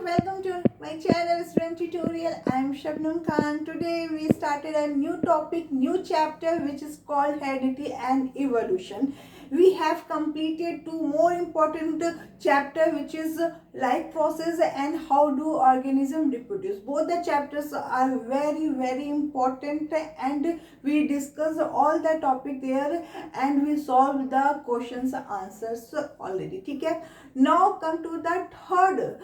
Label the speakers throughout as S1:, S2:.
S1: welcome to my channel Student Tutorial. I am Shabnam Khan. Today we started a new topic, new chapter which is called Heredity and Evolution. We have completed two more important chapter which is life process and how do organism reproduce. Both the chapters are very important and we discuss all the topic there and we solve the questions answers already. ठीक है. Now come to the third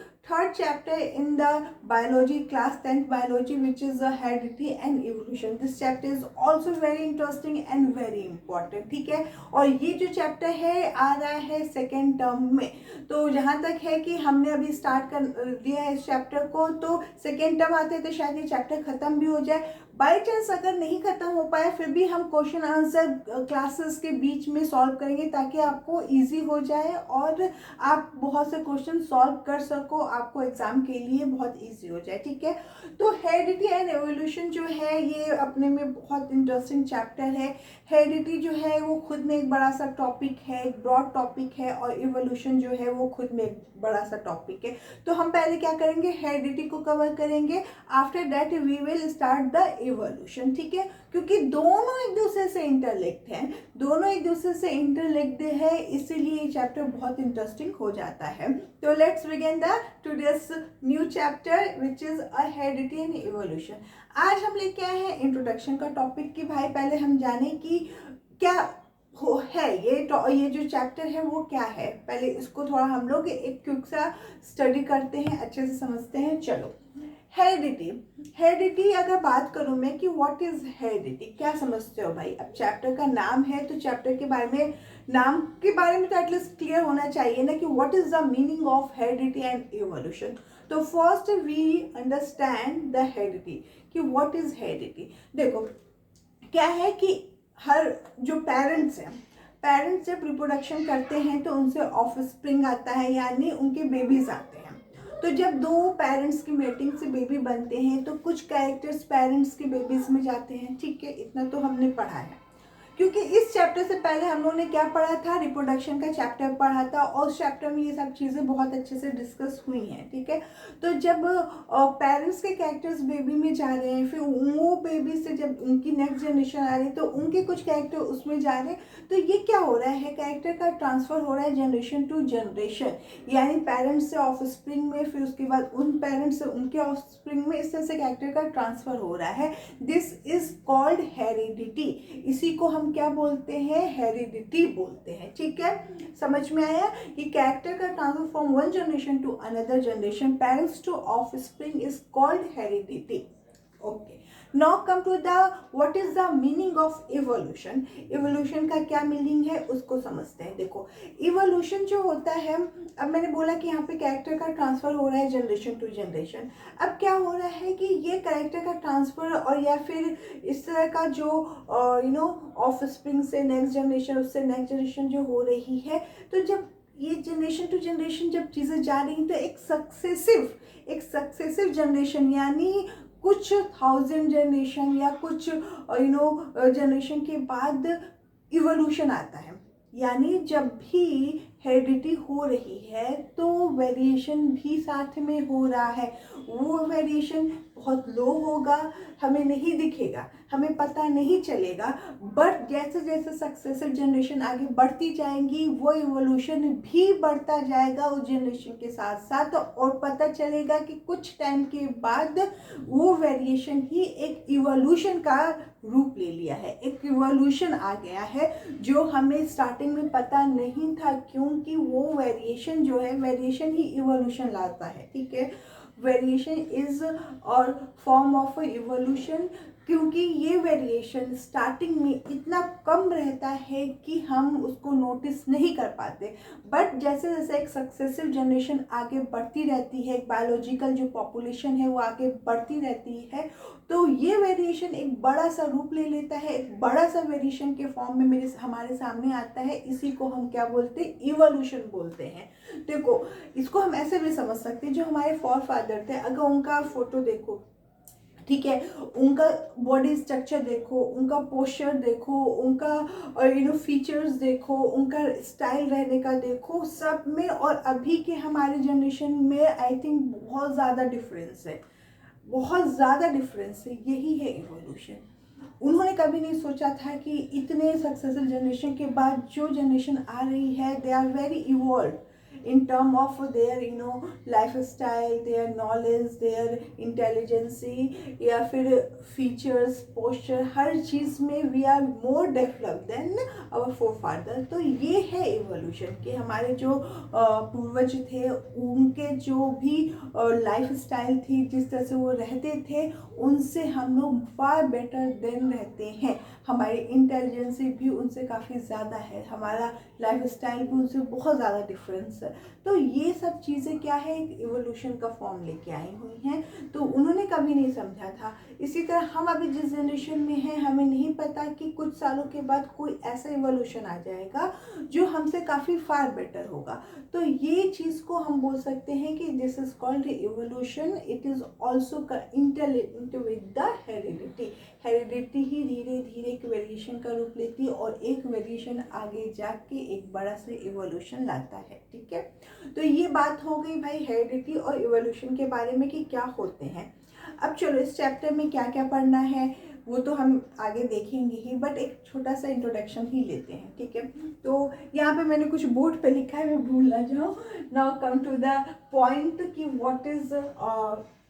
S1: chapter in the biology class 10th biology, which is heredity and evolution. This chapter is also very interesting and very important. ठीक है. और ये जो chapter है आ रहा है सेकेंड टर्म में. तो जहाँ तक है कि हमने अभी स्टार्ट कर दिया है इस चैप्टर को, तो सेकेंड टर्म आते तो शायद ये चैप्टर खत्म भी हो जाए. बाई चांस अगर नहीं खत्म हो पाए फिर भी हम क्वेश्चन आंसर क्लासेस के बीच में सॉल्व करेंगे ताकि आपको इजी हो जाए और आप बहुत से क्वेश्चन सॉल्व कर सको, आपको एग्जाम के लिए बहुत इजी हो जाए. ठीक है. तो हेरिडिटी एंड एवोल्यूशन जो है ये अपने में बहुत इंटरेस्टिंग चैप्टर है. हेरिडिटी जो है वो खुद में एक बड़ा सा टॉपिक है, एक ब्रॉड टॉपिक है, और इवोल्यूशन जो है वो खुद में एक बड़ा सा टॉपिक है. तो हम पहले क्या करेंगे, हेरिडिटी को कवर करेंगे. After that we will start the evolution. ठीक है. क्योंकि दोनों एक दूसरे से इंटरलिंक्ड हैं, दोनों एक दूसरे से इंटरलिंक्ड है, इसीलिए ये चैप्टर बहुत इंटरेस्टिंग हो जाता है. तो let's begin the today's new chapter which is a heredity and evolution. आज हम लेके आए हैं इंट्रोडक्शन का टॉपिक कि भाई पहले हम जाने कि क्या हो है ये जो चैप्टर है वो क्या है. पहले इसको थोड़ा हम लोग एक क्विक सा स्टडी करते हैं, अच्छे से समझते हैं. चलो, हेरिडिटी अगर बात करूं मैं कि व्हाट इज हेरिडिटी, क्या समझते हो भाई. अब चैप्टर का नाम है तो चैप्टर के बारे में, नाम के बारे में तो एटलीस्ट क्लियर होना चाहिए ना कि what is the meaning of heredity and evolution. तो first we understand the heredity कि व्हाट इज हेरिडिटी. देखो क्या है कि हर जो पेरेंट्स जब रिप्रोडक्शन करते हैं तो उनसे ऑफस्प्रिंग आता है, यानी उनके बेबीज आते हैं. तो जब दो पेरेंट्स की मेटिंग से बेबी बनते हैं तो कुछ कैरेक्टर्स पेरेंट्स के बेबीज में जाते हैं. ठीक है, इतना तो हमने पढ़ा है. क्योंकि इस चैप्टर से पहले हम लोगों ने क्या पढ़ा था, रिप्रोडक्शन का चैप्टर पढ़ा था और उस चैप्टर में ये सब चीज़ें बहुत अच्छे से डिस्कस हुई हैं. ठीक है. तो जब पेरेंट्स के कैरेक्टर्स बेबी में जा रहे हैं, फिर वो बेबी से जब उनकी नेक्स्ट जनरेशन आ रही है तो उनके कुछ कैरेक्टर उसमें जा रहे हैं. तो ये क्या हो रहा है, कैरेक्टर का ट्रांसफ़र हो रहा है जनरेशन टू जनरेशन, यानी पेरेंट्स से ऑफस्प्रिंग में, फिर उसके बाद उन पेरेंट्स से उनके ऑफस्प्रिंग में, इस तरह से कैरेक्टर का ट्रांसफ़र हो रहा है. This is called heredity. इसी को हम क्या बोलते हैं, हेरिडिटी बोलते हैं. ठीक है, समझ में आया कि कैरेक्टर का transfer from one generation to another generation, parents to offspring is called heredity. Okay, now come to the what is the meaning of evolution. Evolution का क्या मीनिंग है उसको समझते हैं. देखो, इवोल्यूशन जो होता है, अब मैंने बोला कि यहाँ पे कैरेक्टर का ट्रांसफ़र हो रहा है जनरेशन टू जनरेशन. अब क्या हो रहा है कि ये कैरेक्टर का ट्रांसफ़र और या फिर इस तरह का जो ऑफस्प्रिंग से नेक्स्ट जनरेशन, उससे नेक्स्ट जनरेशन जो हो रही है, तो जब ये जनरेशन टू जनरेशन जब चीज़ें जा रही हैं तो एक सक्सेसिव जनरेशन, यानी कुछ थाउजेंड जनरेशन या कुछ जनरेशन के बाद इवोल्यूशन आता है. यानी जब भी हेरिडिटी हो रही है तो वेरिएशन भी साथ में हो रहा है. वो वेरिएशन बहुत लो होगा, हमें नहीं दिखेगा, हमें पता नहीं चलेगा, बट जैसे जैसे सक्सेसिव जनरेशन आगे बढ़ती जाएंगी वो इवोल्यूशन भी बढ़ता जाएगा उस जनरेशन के साथ साथ, और पता चलेगा कि कुछ टाइम के बाद वो वेरिएशन ही एक इवोल्यूशन का रूप ले लिया है, एक इवोल्यूशन आ गया है जो हमें स्टार्टिंग में पता नहीं था, क्योंकि वो वेरिएशन जो है, वेरिएशन ही इवोल्यूशन लाता है. ठीक है, वेरिएशन इज और फॉर्म ऑफ इवोल्यूशन, क्योंकि ये वेरिएशन स्टार्टिंग में इतना कम रहता है कि हम उसको नोटिस नहीं कर पाते, बट जैसे जैसे एक सक्सेसिव जनरेशन आगे बढ़ती रहती है, एक बायोलॉजिकल जो पॉपुलेशन है वो आगे बढ़ती रहती है, तो ये वेरिएशन एक बड़ा सा रूप ले लेता है, एक बड़ा सा वेरिएशन के फॉर्म में हमारे सामने आता है. इसी को हम क्या बोलते हैं, इवोल्यूशन बोलते हैं. देखो, इसको हम ऐसे भी समझ सकते हैं, जो हमारे फॉर फादर थे, अगर उनका फोटो देखो ठीक है। उनका बॉडी स्ट्रक्चर देखो, उनका पोस्चर देखो, उनका फीचर्स देखो, उनका स्टाइल रहने का देखो, सब में और अभी के हमारे जनरेशन में आई थिंक बहुत ज़्यादा डिफरेंस है, बहुत ज़्यादा डिफरेंस है। यही है इवोल्यूशन। उन्होंने कभी नहीं सोचा था कि इतने सक्सेसफुल जनरेशन के बाद जो जनरेशन आ रही है, they are very evolve in term of their lifestyle, their knowledge, their intelligence या फिर features, posture, हर चीज़ में we are more developed than our forefather। तो ये है evolution कि हमारे जो पूर्वज थे उनके जो भी लाइफ स्टाइल थी, जिस तरह से वो रहते थे, उनसे हम लोग फार बेटर देन रहते हैं। हमारी इंटेलिजेंस भी उनसे काफ़ी ज़्यादा है, हमारा लाइफ स्टाइल भी उनसे बहुत ज़्यादा डिफरेंस है। तो ये सब चीज़ें क्या है, एक इवोल्यूशन का फॉर्म लेके आई हुई हैं। तो उन्होंने कभी नहीं समझा था। इसी तरह हम अभी जिस जनरेशन में हैं, हमें नहीं पता कि कुछ सालों के बाद कोई ऐसा इवोल्यूशन आ जाएगा जो हमसे काफ़ी फार बेटर होगा। तो ये चीज़ को हम बोल सकते हैं कि this is called evolution. It is also interlinked with the heredity. Heredity ही धीरे धीरे एक वेरिएशन का रूप लेती है और एक वेरिएशन आगे जाके एक बड़ा से इवोल्यूशन लाता है। ठीक है, तो ये बात हो गई भाई हेरिडिटी और इवोल्यूशन के बारे में कि क्या होते हैं। अब चलो इस चैप्टर में क्या क्या पढ़ना है वो तो हम आगे देखेंगे ही, बट एक छोटा सा इंट्रोडक्शन ही लेते हैं। ठीक है, तो यहाँ पे मैंने कुछ बोर्ड पे लिखा है, मैं भूल ना जाऊँ। Now come to the point कि व्हाट इज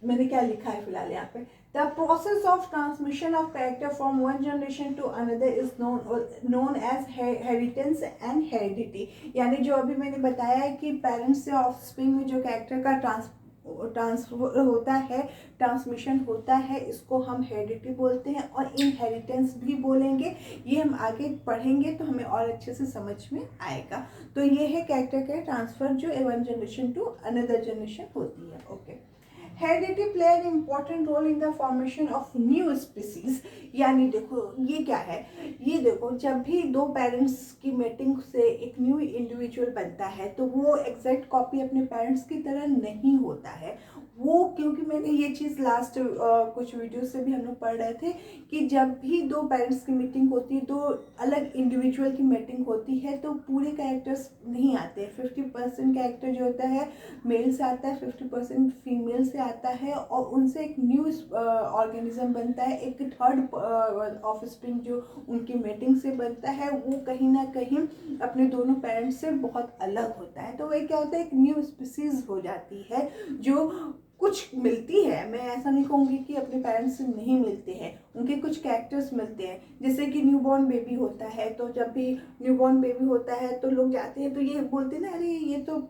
S1: मैंने क्या लिखा है फिलहाल यहाँ पे। The process of transmission of character from one generation to another is known as heritance and heredity। यानी जो अभी मैंने बताया है कि पेरेंट्स से ऑफस्प्रिंग में जो कैरेक्टर का ट्रांसफर होता है, ट्रांसमिशन होता है, इसको हम हेरिडिटी बोलते हैं और इनहेरिटेंस भी बोलेंगे। ये हम आगे पढ़ेंगे तो हमें और अच्छे से समझ में आएगा। तो ये है कैरेक्टर का ट्रांसफर जो one generation to another generation होती है। Okay, heredity play an important role in the formation of new species. यानी देखो ये क्या है, ये देखो जब भी दो पेरेंट्स की मेटिंग से एक न्यू इंडिविजुअल बनता है तो वो एग्जैक्ट कॉपी अपने पेरेंट्स की तरह नहीं होता है। वो क्योंकि मैंने ये चीज़ लास्ट कुछ वीडियो से भी हम लोग पढ़ रहे थे कि जब भी दो पेरेंट्स की मीटिंग होती है, दो अलग इंडिविजुअल की मीटिंग होती है, तो पूरे कैरेक्टर्स नहीं आते। 50% कैरेक्टर जो होता है मेल से आता है, 50% फीमेल से आता है और उनसे एक न्यू ऑर्गेनिज्म बनता है। एक थर्ड ऑफस्प्रिंग जो उनकी मेटिंग से बनता है वो कहीं ना कहीं अपने दोनों पेरेंट्स से बहुत अलग होता है। तो वही क्या होता है, एक न्यू स्पीसीज हो जाती है जो कुछ मिलती है। मैं ऐसा नहीं कहूँगी कि अपने पेरेंट्स से नहीं मिलते हैं, उनके कुछ कैरेक्टर्स मिलते हैं। जैसे कि न्यूबॉर्न बेबी होता है, तो जब भी न्यूबॉर्न बेबी होता है तो लोग जाते हैं तो ये बोलते हैं ना, अरे ये तो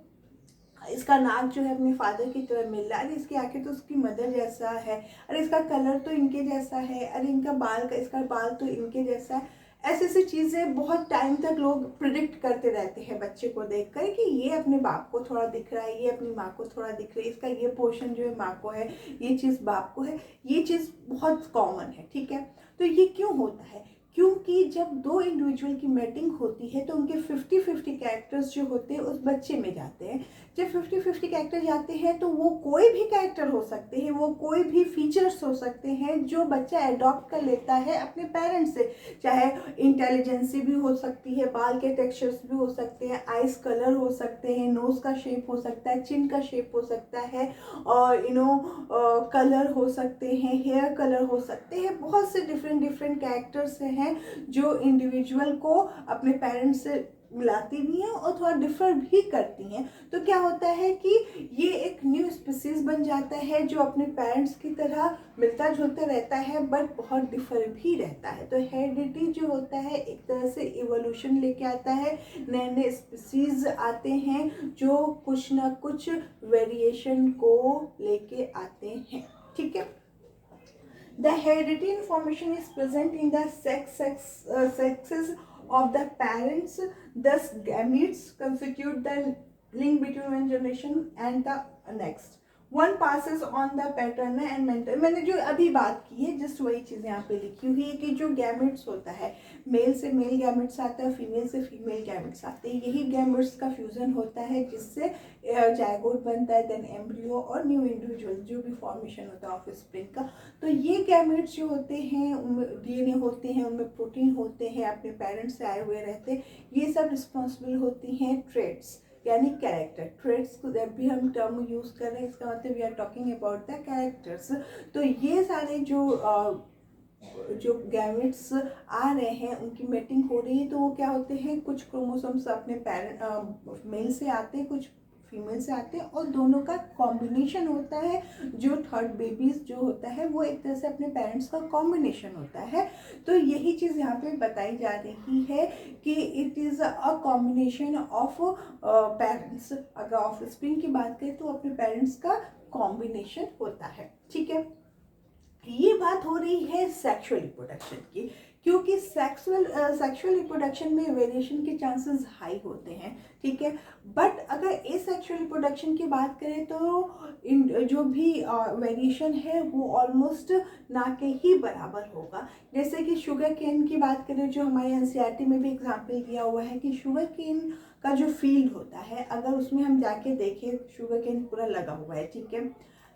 S1: इसका नाक जो है अपने फादर की तरह मिल रहा है, अरे इसकी आंखें तो उसकी मदर जैसा है, अरे इसका कलर तो इनके जैसा है, अरे इसका बाल तो इनके जैसा है। ऐसी ऐसी चीज़ें बहुत टाइम तक लोग प्रिडिक्ट करते रहते हैं बच्चे को देखकर कि ये अपने बाप को थोड़ा दिख रहा है, ये अपनी माँ को थोड़ा दिख रही है, इसका ये पोर्शन जो है माँ को है, ये चीज़ बाप को है। ये चीज़ बहुत कॉमन है। ठीक है, तो ये क्यों होता है, क्योंकि जब दो इंडिविजुअल की मैटिंग होती है तो उनके 50-50 कैरेक्टर्स जो होते हैं उस बच्चे में जाते हैं। जब 50-50 कैरेक्टर जाते हैं तो वो कोई भी कैरेक्टर हो सकते हैं, वो कोई भी फीचर्स हो सकते हैं जो बच्चा अडॉप्ट कर लेता है अपने पेरेंट्स से। चाहे इंटेलिजेंसी भी हो सकती है, बाल के टेक्सचर्स भी हो सकते हैं, आइज कलर हो सकते हैं, नोज का शेप हो सकता है, चिन का शेप हो सकता है, और कलर हो सकते हैं, हेयर कलर हो सकते हैं। बहुत से डिफरेंट कैरेक्टर्स हैं जो इंडिविजुअल को अपने पेरेंट्स से मिलाती भी हैं और थोड़ा डिफर भी करती हैं। तो क्या होता है कि ये एक न्यू स्पीसीज बन जाता है जो अपने पेरेंट्स की तरह मिलता जुलता रहता है बट बहुत डिफर भी रहता है। तो हेरिडिटी जो होता है एक तरह से इवोल्यूशन लेके आता है, नए नए स्पीसीज आते हैं जो कुछ ना कुछ वेरिएशन को लेके आते हैं। ठीक है, the hereditary information is present in the sexes of the parents. Thus gametes constitute the link between one generation and the next. One passes on the paternal and mental. मैंने जो अभी बात की है जस्ट वही चीज़ यहाँ पे लिखी हुई है कि जो गैमेट्स होता है, मेल से मेल गैमेट्स आता है, फीमेल से फीमेल गैमेट्स आते हैं, यही गैमेट्स का फ्यूजन होता है जिससे जायगोट बनता है, देन एम्ब्रियो और न्यू इंडिविजुअल जो भी फॉर्मेशन होता है ऑफस्प्रिंग का। तो ये गैमेट्स जो होते हैं उनमें डीएनए होते हैं, उनमें प्रोटीन होते हैं, अपने पेरेंट्स से आए हुए रहते हैं। ये सब रिस्पॉन्सिबल होती हैं ट्रेट्स यानी कैरेक्टर। ट्रेट्स को जब भी हम टर्म यूज़ कर रहे हैं इसका मतलब we are talking about the characters. तो ये सारे जो गैमेट्स आ रहे हैं उनकी मेटिंग हो रही है, तो वो क्या होते हैं, कुछ क्रोमोसोम्स अपने पेरेंट मेल से आते हैं, कुछ फीमेल से आते हैं, और दोनों का कॉम्बिनेशन होता है। जो थर्ड बेबीज जो होता है वो एक तरह से अपने पेरेंट्स का कॉम्बिनेशन होता है। तो यही चीज़ यहाँ पे बताई जा रही है कि it is a combination of parents. अगर ऑफस्प्रिंग की बात करें तो अपने पेरेंट्स का कॉम्बिनेशन होता है। ठीक है, ये बात हो रही है सेक्सुअल रिप्रोडक्शन की, क्योंकि सेक्सुअल रिप्रोडक्शन में वेरिएशन के चांसेस हाई होते हैं। ठीक है, बट अगर एसेक्सुअल रिप्रोडक्शन की बात करें तो जो भी वेरिएशन है वो ऑलमोस्ट ना के ही बराबर होगा। जैसे कि शुगर केन की बात करें, जो हमारे एनसीईआरटी में भी एग्जाम्पल दिया हुआ है कि शुगर केन का जो फील्ड होता है, अगर उसमें हम जाके देखें शुगर केन पूरा लगा हुआ है, ठीक है,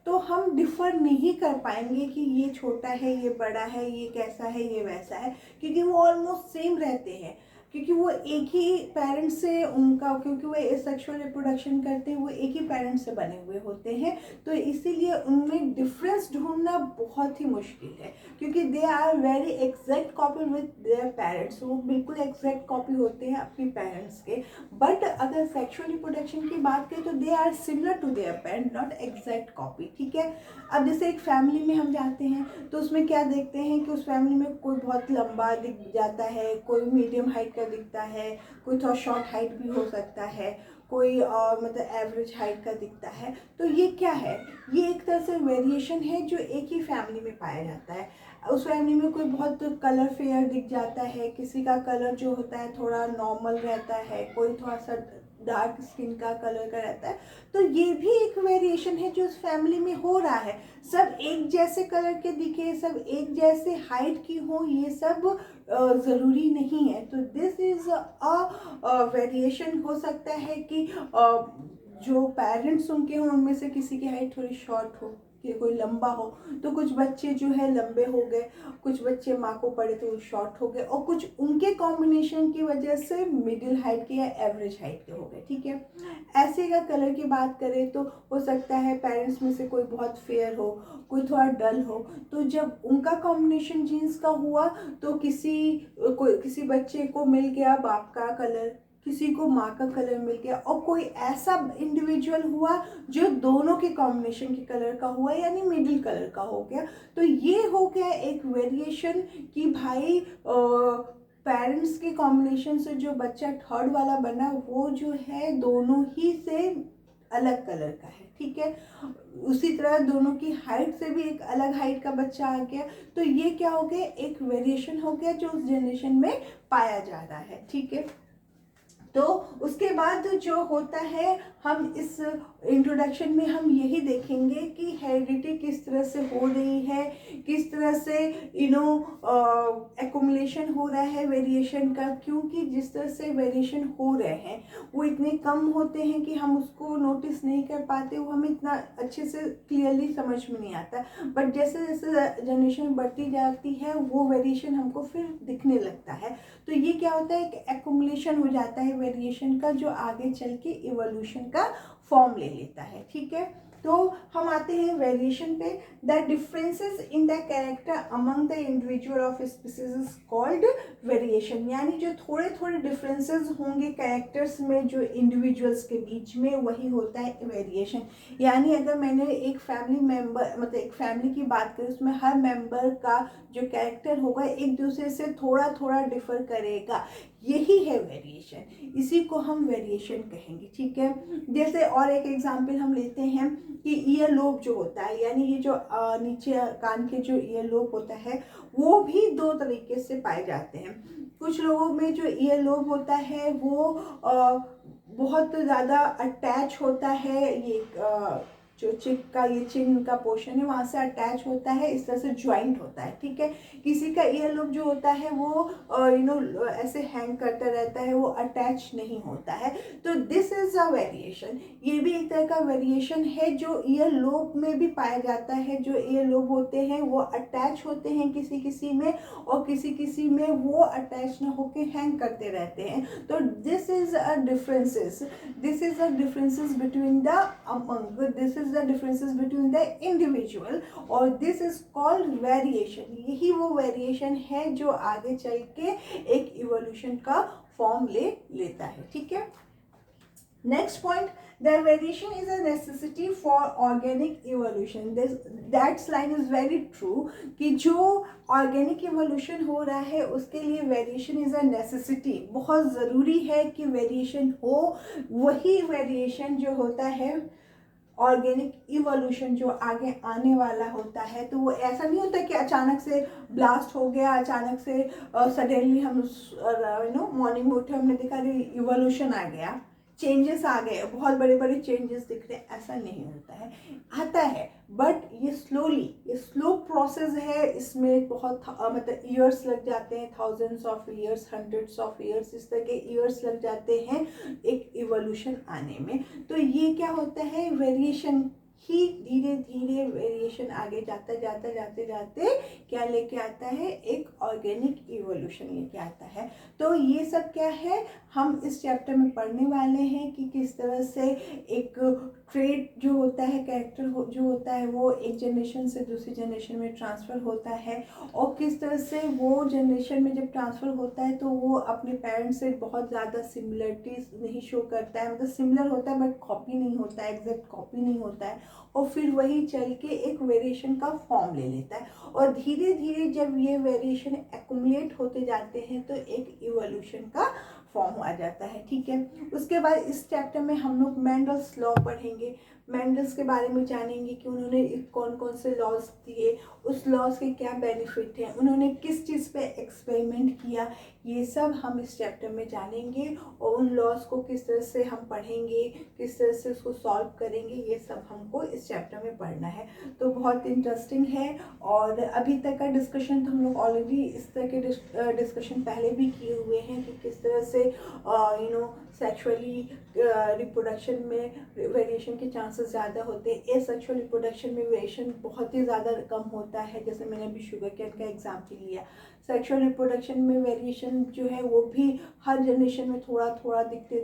S1: तो हम डिफ़र नहीं कर पाएंगे कि ये छोटा है, ये बड़ा है, ये कैसा है, ये वैसा है, क्योंकि वो ऑलमोस्ट सेम रहते हैं। क्योंकि वो एक ही पेरेंट्स से उनका, क्योंकि वो सेक्सुअल रिप्रोडक्शन करते हैं, वो एक ही पेरेंट्स से बने हुए होते हैं, तो इसीलिए उनमें डिफरेंस ढूंढना बहुत ही मुश्किल है, क्योंकि they are very exact copy with their parents. वो बिल्कुल एग्जैक्ट कॉपी होते हैं अपने पेरेंट्स के। बट अगर सेक्सुअल रिप्रोडक्शन की बात करें तो they are similar to their parent, not exact copy. ठीक है, अब जैसे एक फैमिली में हम जाते हैं तो उसमें क्या देखते हैं कि उस फैमिली में कोई बहुत लंबा दिख जाता है, कोई मीडियम हाइट का दिखता है, कोई थोड़ा शॉर्ट हाइट भी हो सकता है, कोई मतलब एवरेज हाइट का दिखता है। तो ये क्या है, ये एक तरह से वेरिएशन है जो एक ही फैमिली में पाया जाता है। उस फैमिली में कोई बहुत कलर फेयर दिख जाता है, किसी का कलर जो होता है थोड़ा नॉर्मल रहता है, कोई थोड़ा सा डार्क स्किन का कलर का रहता है। तो ये भी एक वेरिएशन है जो उस फैमिली में हो रहा है। सब एक जैसे कलर के दिखे, सब एक जैसे हाइट की हो, ये सब ज़रूरी नहीं है। तो दिस इज़ अ वेरिएशन। हो सकता है कि जो पेरेंट्स उनके हों उनमें से किसी की हाइट थोड़ी शॉर्ट हो, कि कोई लंबा हो, तो कुछ बच्चे जो है लंबे हो गए, कुछ बच्चे माँ को पड़े तो वो शॉर्ट हो गए, और कुछ उनके कॉम्बिनेशन की वजह से मिडिल हाइट के या एवरेज हाइट के हो गए। ठीक है, ऐसे का कलर की बात करें तो हो सकता है पेरेंट्स में से कोई बहुत फेयर हो, कोई थोड़ा डल हो, तो जब उनका कॉम्बिनेशन जीन्स का हुआ तो किसी बच्चे को मिल गया बाप का कलर, किसी को माँ का कलर मिल गया, और कोई ऐसा इंडिविजुअल हुआ जो दोनों के कॉम्बिनेशन के कलर का हुआ, यानी मिडिल कलर का हो गया। तो ये हो गया एक वेरिएशन कि भाई पेरेंट्स के कॉम्बिनेशन से जो बच्चा थर्ड वाला बना वो जो है दोनों ही से अलग कलर का है। ठीक है, उसी तरह दोनों की हाइट से भी एक अलग हाइट का बच्चा आ गया। तो ये क्या हो गया, एक वेरिएशन हो गया जो उस जनरेशन में पाया जा रहा है। ठीक है, तो उसके बाद जो होता है, हम इस इंट्रोडक्शन में हम यही देखेंगे कि हेरिडिटी किस तरह से हो रही है, किस तरह से एक्युमुलेशन हो रहा है वेरिएशन का, क्योंकि जिस तरह से वेरिएशन हो रहे हैं वो इतने कम होते हैं कि हम उसको नोटिस नहीं कर पाते, वो हमें इतना अच्छे से क्लियरली समझ में नहीं आता। बट जैसे जैसे जनरेशन बढ़ती जाती है वो वेरिएशन हमको फिर दिखने लगता है। तो ये क्या होता है, एक एक्युमुलेशन हो जाता है वेरिएशन का, जो आगे चल के इवोल्यूशन का फॉर्म ले लेता है। ठीक है, तो हम आते हैं वेरिएशन पे। The differences in the character among the individual of species is called variation. यानी जो थोड़े थोड़े डिफरेंसेस होंगे कैरेक्टर्स में जो इंडिविजुअल्स के बीच में, वही होता है वेरिएशन। यानी अगर मैंने एक फैमिली मेंबर, मतलब एक फैमिली की बात करें, उसमें हर मेंबर का जो कैरेक्टर होगा एक दूसरे से थोड़ा थोड़ा डिफर करेगा, यही है वेरिएशन, इसी को हम वेरिएशन कहेंगे। ठीक है, जैसे और एक एग्जांपल हम लेते हैं कि ईयर लोब जो होता है, यानी ये जो नीचे कान के जो ईयर लोब होता है वो भी दो तरीके से पाए जाते हैं। कुछ लोगों में जो ईयर लोब होता है वो बहुत ज़्यादा अटैच होता है, ये जो चिक का ये चिन का पोर्शन है वहाँ से अटैच होता है, इस तरह से ज्वाइंट होता है, ठीक है। किसी का ईयर लोब जो होता है वो ऐसे हैंग करता रहता है, वो अटैच नहीं होता है। तो दिस इज अ वेरिएशन, ये भी एक तरह का वेरिएशन है जो ईयर लोब में भी पाया जाता है। जो ईयर लोब होते हैं वो अटैच होते हैं किसी किसी में, और किसी किसी में वो अटैच ना होके हैंग करते रहते हैं। तो this is a differences, this is the differences between the among, this is the differences between the individual, और दिस इज कॉल्ड वेरिएशन। यही वो वेरिएशन है जो आगे चल के एक इवोल्यूशन का फॉर्म लेता है, ठीक है। Next point, the variation is a necessity for organic evolution. That line is very true कि जो ऑर्गेनिक इवोल्यूशन हो रहा है उसके लिए वेरिएशन इज़ अ नेसेसिटी, बहुत ज़रूरी है कि वेरिएशन हो। वही वेरिएशन जो होता है ऑर्गेनिक इवोल्यूशन जो आगे आने वाला होता है, तो वो ऐसा नहीं होता कि अचानक से ब्लास्ट हो गया, अचानक से सडनली हम मॉर्निंग में उठे, हमने देखा इवोल्यूशन आ गया, चेंजेस आ गए, बहुत बड़े बड़े चेंजेस दिख रहे, ऐसा नहीं होता है। आता है बट ये स्लोली, ये स्लो प्रोसेस है, इसमें बहुत मतलब ईयर्स लग जाते हैं, thousands of years, hundreds of years, इस तरह के ईयर्स लग जाते हैं एक इवोल्यूशन आने में। तो ये क्या होता है, वेरिएशन ही धीरे धीरे वेरिएशन आगे जाते जाते क्या लेके आता है, एक ऑर्गेनिक इवोल्यूशन लेके आता है। तो ये सब क्या है, हम इस चैप्टर में पढ़ने वाले हैं कि किस तरह से एक ट्रेट जो होता है, कैरेक्टर जो होता है, वो एक जनरेशन से दूसरी जनरेशन में ट्रांसफ़र होता है, और किस तरह से वो जनरेशन में जब ट्रांसफ़र होता है तो वो अपने पेरेंट्स से बहुत ज़्यादा सिमिलरिटीज़ नहीं शो करता है, मतलब सिमिलर होता है बट कॉपी नहीं होता है, एग्जैक्ट कॉपी नहीं होता है, और फिर वही चल के एक वेरिएशन का फॉर्म ले लेता है। और धीरे धीरे जब ये वेरिएशन एक्युमुलेट होते जाते हैं तो एक इवोल्यूशन का फॉर्म आ जाता है, ठीक है। उसके बाद इस चैप्टर में हम लोग मेंडल्स लॉ पढ़ेंगे, मेंडल्स के बारे में जानेंगे कि उन्होंने कौन कौन से लॉज दिए, उस लॉज के क्या बेनिफिट हैं, उन्होंने किस चीज़ पे एक्सपेरिमेंट किया, ये सब हम इस चैप्टर में जानेंगे। और उन लॉज को किस तरह से हम पढ़ेंगे, किस तरह से उसको सॉल्व करेंगे, ये सब हमको इस चैप्टर में पढ़ना है। तो बहुत इंटरेस्टिंग है। और अभी तक का डिस्कशन तो हम लोग ऑलरेडी इस तरह के डिस्कशन पहले भी किए हुए हैं कि किस तरह से सेक्सुअली रिप्रोडक्शन में वेरिएशन के चांसेस ज़्यादा होते हैं, एसेक्सुअल रिप्रोडक्शन में वेरिएशन बहुत ही ज़्यादा कम होता है। जैसे मैंने अभी शुगर केन का एग्जाम्पल लिया, सेक्सुअल रिप्रोडक्शन में वेरिएशन जो है वो भी हर जनरेशन में थोड़ा थोड़ा दिखते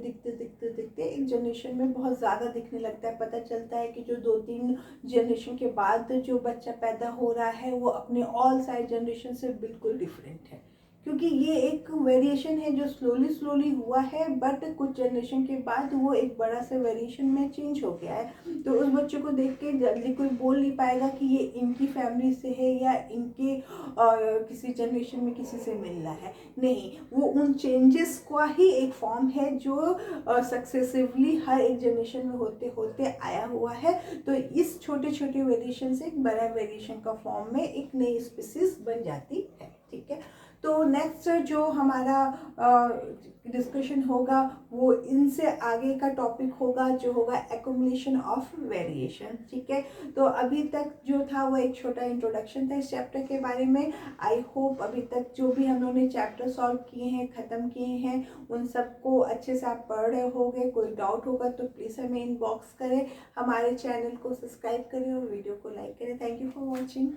S1: एक जनरेशन में बहुत ज़्यादा दिखने लगता है। पता चलता है कि जो 2-3 जनरेशन के बाद जो बच्चा पैदा हो रहा है वो अपने ऑल साइड जनरेशन से बिल्कुल डिफरेंट है, क्योंकि ये एक वेरिएशन है जो स्लोली हुआ है, बट कुछ जनरेशन के बाद वो एक बड़ा सा वेरिएशन में चेंज हो गया है। तो उस बच्चे को देख के जल्दी कोई बोल नहीं पाएगा कि ये इनकी फैमिली से है या इनके किसी जनरेशन में किसी से मिल रहा है, नहीं, वो उन चेंजेस का ही एक फॉर्म है जो सक्सेसिवली हर एक जनरेशन में होते होते आया हुआ है। तो इस छोटे छोटे वेरिएशन से एक बड़ा वेरिएशन का फॉर्म में एक नई स्पीसीज बन जाती है, ठीक है। तो नेक्स्ट जो हमारा डिस्कशन होगा वो इनसे आगे का टॉपिक होगा, जो होगा एक्युमुलेशन ऑफ वेरिएशन, ठीक है। तो अभी तक जो था वो एक छोटा इंट्रोडक्शन था इस चैप्टर के बारे में। आई होप अभी तक जो भी हम लोगों ने चैप्टर सॉल्व किए हैं, ख़त्म किए हैं, उन सबको अच्छे से आप पढ़ रहे होंगे। कोई डाउट होगा तो प्लीज़ हमें इनबॉक्स करें, हमारे चैनल को सब्सक्राइब करें और वीडियो को लाइक करें। Thank you for watching.